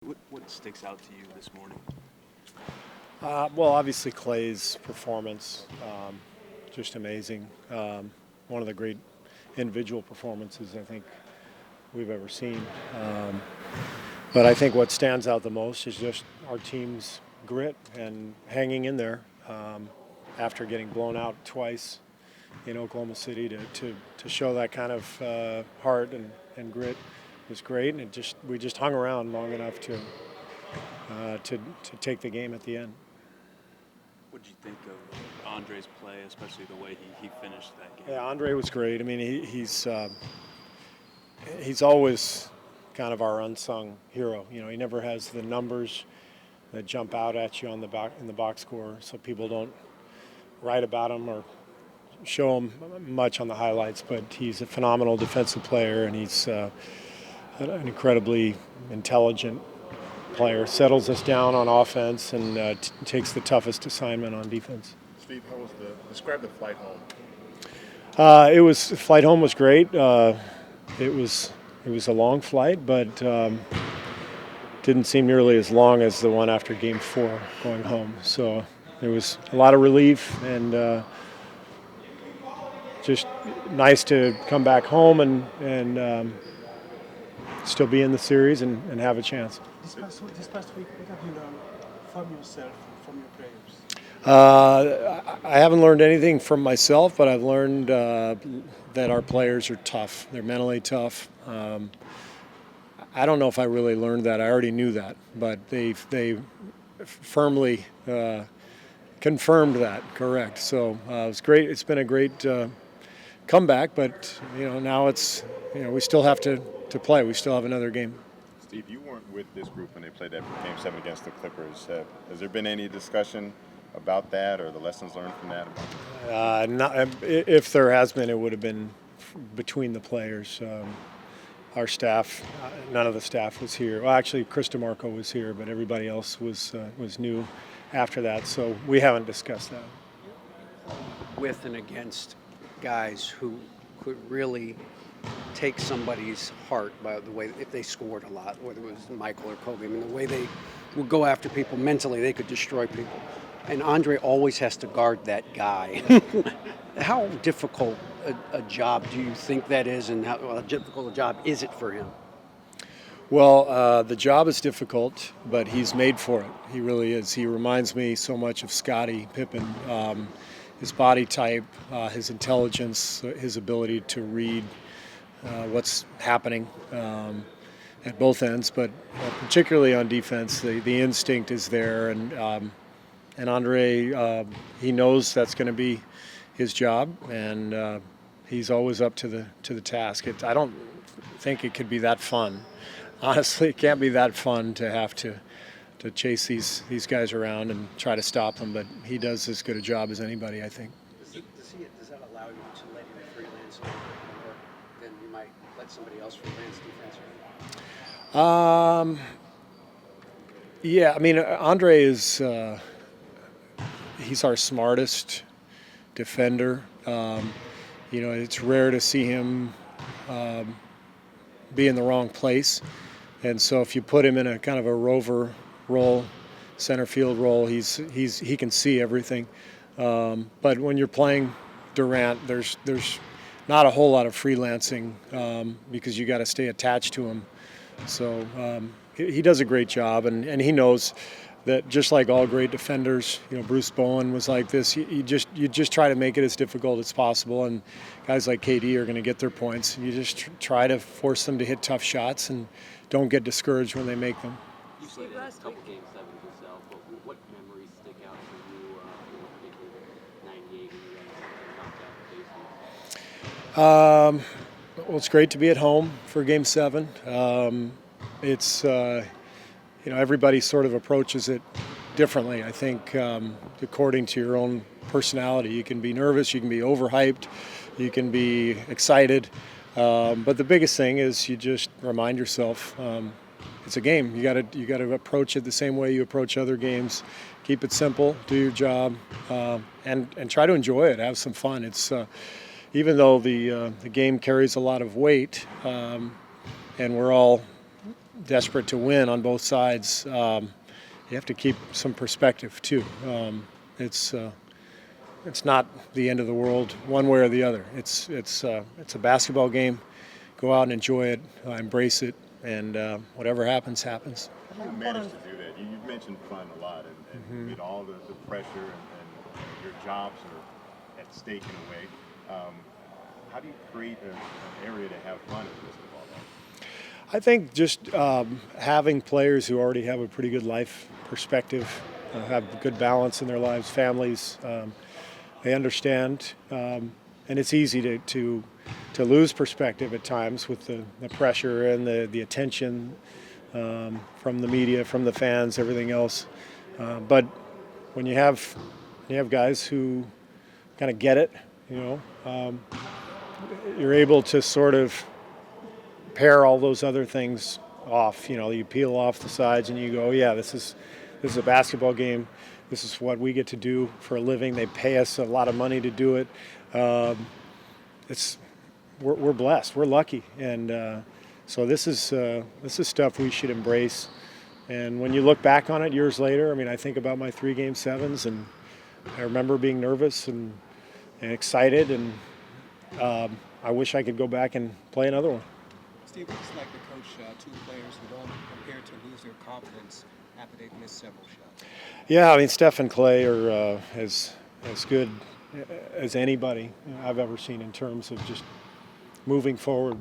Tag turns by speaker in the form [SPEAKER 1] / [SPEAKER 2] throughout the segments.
[SPEAKER 1] What sticks out to you this morning?
[SPEAKER 2] Well, obviously Clay's performance, just amazing. One of the great individual performances I think we've ever seen. But I think what stands out the most is just our team's grit and hanging in there after getting blown out twice in Oklahoma City to show that kind of heart and grit was great. And we just hung around long enough to take the game at the end.
[SPEAKER 1] What did you think of Andre's play, especially the way he finished that game?
[SPEAKER 2] Yeah, Andre was great. I mean, he's always kind of our unsung hero. You know, he never has the numbers that jump out at you on in the box score, so people don't write about him or show him much on the highlights. But he's a phenomenal defensive player, and he's an incredibly intelligent player. Settles us down on offense and takes the toughest assignment on defense.
[SPEAKER 3] Steve, describe the flight home?
[SPEAKER 2] Flight home was great. It was a long flight, but didn't seem nearly as long as the one after Game 4 going home. So there was a lot of relief and just nice to come back home and still be in the series and have a chance.
[SPEAKER 4] This past week, what have you learned from yourself and from your players?
[SPEAKER 2] I haven't learned anything from myself, but I've learned that our players are tough. They're mentally tough. I don't know if I really learned that. I already knew that, but they firmly confirmed that. Correct. So it was great. It's been a great comeback, but now we still have to play. We still have another game.
[SPEAKER 3] Steve, you weren't with this group when they played that Game 7 against the Clippers. Has there been any discussion about that or the lessons learned from that?
[SPEAKER 2] If there has been, it would have been between the players. Our staff, none of the staff was here. Well, actually, Chris DeMarco was here, but everybody else was new after that. So we haven't discussed that.
[SPEAKER 5] With and against guys who could really take somebody's heart by the way, if they scored a lot, whether it was Michael or Kobe, I mean, the way they would go after people mentally, they could destroy people. And Andre always has to guard that guy. How difficult a job do you think that is, and how difficult a job is it for him?
[SPEAKER 2] Well, the job is difficult, but he's made for it. He really is. He reminds me so much of Scottie Pippen. His body type, his intelligence, his ability to read what's happening at both ends, but particularly on defense, the instinct is there, and Andre, he knows that's going to be his job, and he's always up to the task. I don't think it could be that fun. Honestly, it can't be that fun to have to chase these guys around and try to stop them, but he does as good a job as anybody, I think.
[SPEAKER 5] Does that allow you to let him freelance a little bit more than you might let somebody else freelance defensively?
[SPEAKER 2] Yeah, I mean, Andre is he's our smartest defender. It's rare to see him be in the wrong place, and so if you put him in a kind of a rover role, center field role, he can see everything. But when you're playing Durant, there's not a whole lot of freelancing because you got to stay attached to him. So he does a great job, and he knows that just like all great defenders, Bruce Bowen was like this. You just try to make it as difficult as possible, and guys like KD are going to get their points. You just try to force them to hit tough shots and don't get discouraged when they make them.
[SPEAKER 6] You played in a couple Game 7s yourself, but what memories stick out for you, particularly 98 when you guys knocked out the Pacers?
[SPEAKER 2] Well, it's great to be at home for Game 7. It's everybody sort of approaches it differently. I think according to your own personality, you can be nervous, you can be overhyped, you can be excited. But the biggest thing is you just remind yourself it's a game. You got to approach it the same way you approach other games. Keep it simple, do your job, and try to enjoy it. Have some fun. It's even though the game carries a lot of weight, and we're all desperate to win on both sides, you have to keep some perspective too. It's not the end of the world one way or the other. It's a basketball game. Go out and enjoy it, embrace it, and whatever happens, happens.
[SPEAKER 3] How do you manage to do that? You've mentioned fun a lot, and with all the pressure and your jobs are at stake in a way. How do you create an area to have fun in basketball?
[SPEAKER 2] I think just having players who already have a pretty good life perspective, have good balance in their lives, families, they understand, and it's easy to lose perspective at times with the pressure and the attention from the media, from the fans, everything else. But when you have guys who kind of get it, you're able to sort of pair all those other things off. You peel off the sides and you go, yeah, this is a basketball game. This is what we get to do for a living. They pay us a lot of money to do it. We're blessed. We're lucky, and so this is stuff we should embrace. And when you look back on it years later, I mean, I think about my 3 Game 7s, and I remember being nervous and excited, and I wish I could go back and play another one.
[SPEAKER 7] Steve, what's it like to coach 2 players who don't appear to lose their confidence after they've missed several shots?
[SPEAKER 2] Yeah, I mean, Steph and Clay are as good as anybody I've ever seen in terms of just moving forward,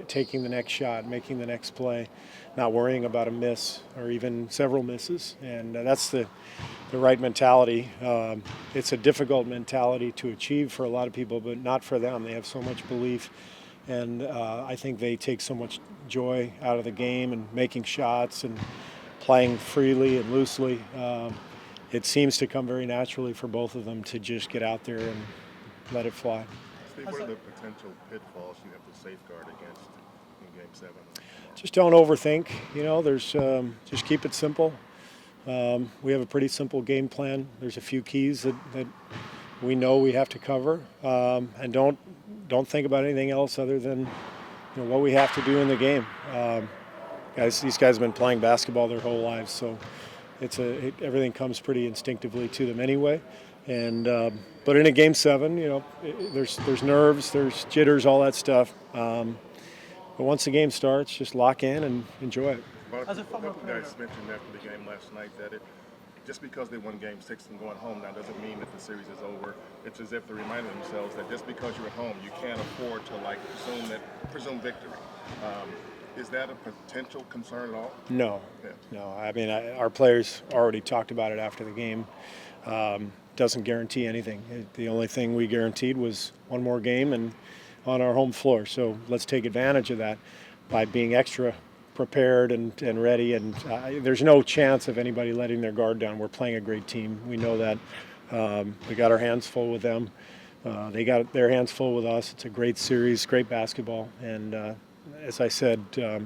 [SPEAKER 2] taking the next shot, making the next play, not worrying about a miss or even several misses. And that's the right mentality. It's a difficult mentality to achieve for a lot of people, but not for them. They have so much belief. And I think they take so much joy out of the game and making shots and playing freely and loosely. It seems to come very naturally for both of them to just get out there and let it fly.
[SPEAKER 3] Steve, what are the potential pitfalls you have to safeguard against in Game 7?
[SPEAKER 2] Just don't overthink. There's just keep it simple. We have a pretty simple game plan. There's a few keys that we know we have to cover, and don't think about anything else other than what we have to do in the game. These guys have been playing basketball their whole lives, so everything comes pretty instinctively to them anyway. And but in a Game 7, there's nerves, there's jitters, all that stuff. But once the game starts, just lock in and enjoy it.
[SPEAKER 4] As a former
[SPEAKER 8] couple
[SPEAKER 4] player,
[SPEAKER 8] guys mentioned after the game last night that just because they won Game 6 and going home now doesn't mean that the series is over. It's as if they're reminding themselves that just because you're at home, you can't afford to presume victory. Is that a potential concern at all?
[SPEAKER 2] No,
[SPEAKER 8] Yeah.
[SPEAKER 2] no. I mean, our players already talked about it after the game. Doesn't guarantee anything. The only thing we guaranteed was one more game and on our home floor. So let's take advantage of that by being extra prepared and ready. And there's no chance of anybody letting their guard down. We're playing a great team. We know that. We got our hands full with them. They got their hands full with us. It's a great series, great basketball. And as I said, we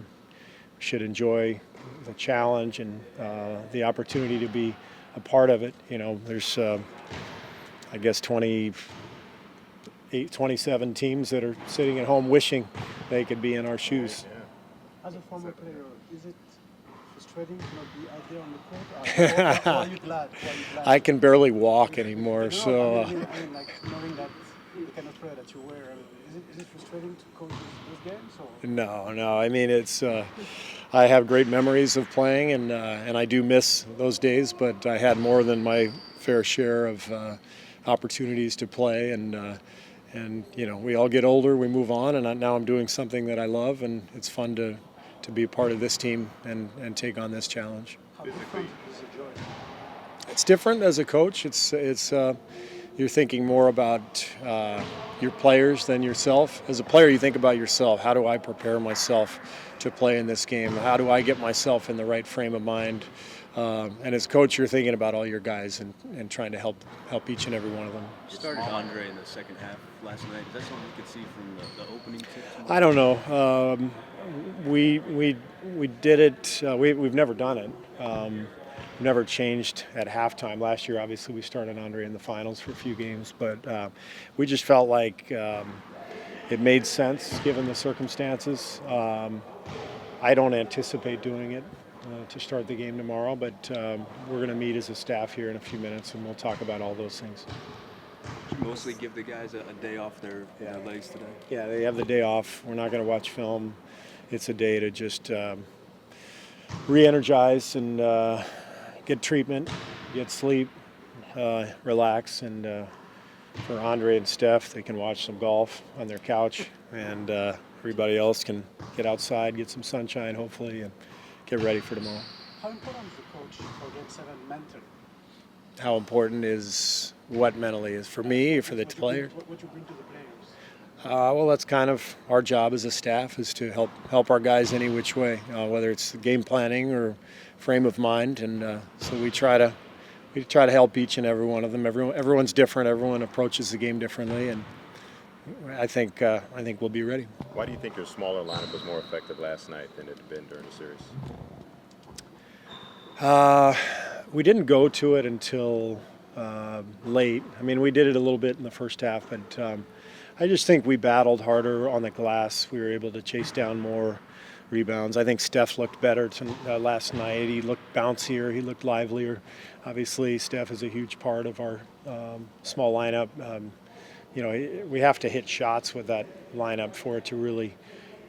[SPEAKER 2] should enjoy the challenge and the opportunity to be a part of it. There's, I guess, 27 teams that are sitting at home wishing they could be in our shoes.
[SPEAKER 4] as a former player, is it frustrating to not be out there on the court? Or are you glad?
[SPEAKER 2] I can barely walk anymore, so.
[SPEAKER 4] I mean, like knowing that the kind of player that you were, is it frustrating to coach these games? Or?
[SPEAKER 2] No. I mean, it's. I have great memories of playing, and I do miss those days. But I had more than my fair share of opportunities to play, and we all get older, we move on, and now I'm doing something that I love, and it's fun to be a part of this team and take on this challenge.
[SPEAKER 4] How different is the joy?
[SPEAKER 2] It's different as a coach. It's you're thinking more about your players than yourself. As a player, you think about yourself. How do I prepare myself to play in this game? How do I get myself in the right frame of mind? And as coach, you're thinking about all your guys and trying to help each and every one of them.
[SPEAKER 1] You started Andre in the second half last night. Is that something you could see from the opening tips?
[SPEAKER 2] I don't know. We did it. We've never done it. Never changed at halftime. Last year, obviously, we started Andre in the finals for a few games, but we just felt like it made sense given the circumstances. I don't anticipate doing it to start the game tomorrow, but we're going to meet as a staff here in a few minutes, and we'll talk about all those things.
[SPEAKER 1] Did you mostly give the guys a day off their legs today?
[SPEAKER 2] Yeah, they have the day off. We're not going to watch film. It's a day to just re-energize and get treatment, get sleep, relax, and for Andre and Steph, they can watch some golf on their couch, and everybody else can get outside, get some sunshine, hopefully, and get ready for tomorrow.
[SPEAKER 4] How important is the coach for Game 7 mentally?
[SPEAKER 2] How important is what mentally is for me, for the players?
[SPEAKER 4] What you bring to the players?
[SPEAKER 2] Well, that's kind of our job as a staff, is to help our guys any which way, whether it's game planning or frame of mind, and so we try to help each and every one of them. Everyone's different. Everyone approaches the game differently, and I think we'll be ready.
[SPEAKER 3] Why do you think your smaller lineup was more effective last night than it had been during the series?
[SPEAKER 2] We didn't go to it until late. I mean, we did it a little bit in the first half, but I just think we battled harder on the glass. We were able to chase down more rebounds. I think Steph looked better last night. He looked bouncier. He looked livelier. Obviously, Steph is a huge part of our small lineup. We have to hit shots with that lineup for it to really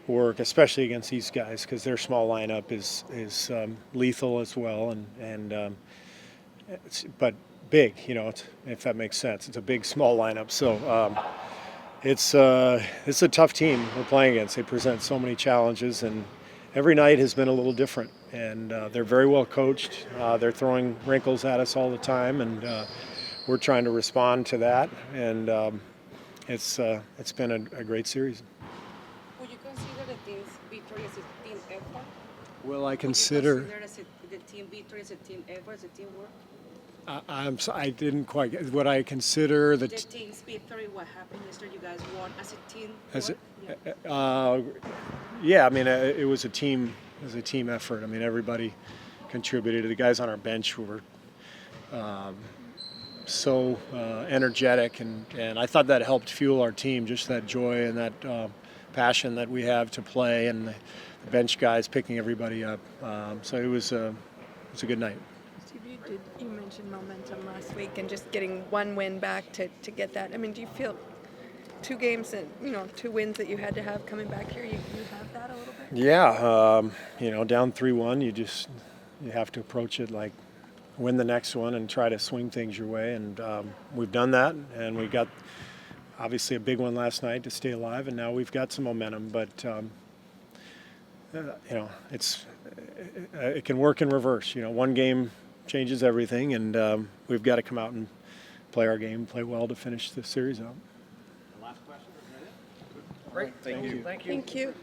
[SPEAKER 2] work, especially against these guys, because their small lineup is lethal as well, but big. If that makes sense, it's a big small lineup. So it's a tough team we're playing against. They present so many challenges, and every night has been a little different. And they're very well coached. They're throwing wrinkles at us all the time, and we're trying to respond to that. And it's been a great series.
[SPEAKER 9] Would you consider the team's victory as a team effort?
[SPEAKER 2] Will I consider?
[SPEAKER 9] Would you consider the team victory as a team effort, as a teamwork?
[SPEAKER 2] I didn't quite get. Would I consider
[SPEAKER 9] The team's victory, what happened yesterday, you guys won as a team.
[SPEAKER 2] As
[SPEAKER 9] work?
[SPEAKER 2] yeah, I mean, it was a team. It was a team effort. I mean, everybody contributed. The guys on our bench were so energetic, and I thought that helped fuel our team. Just that joy and that passion that we have to play, and the bench guys picking everybody up. So it was a good night.
[SPEAKER 10] Steve, you mentioned momentum last week and just getting one win back to get that. I mean, do you feel 2 games and 2 wins that you had to have coming back here, you have that a little bit?
[SPEAKER 2] Yeah, down 3-1, you have to approach it like win the next one and try to swing things your way, and we've done that, and we got obviously a big one last night to stay alive, and now we've got some momentum, but it can work in reverse. One game changes everything, and we've got to come out and play our game, play well to finish the series out.
[SPEAKER 7] Great. Thank you.
[SPEAKER 10] Thank you.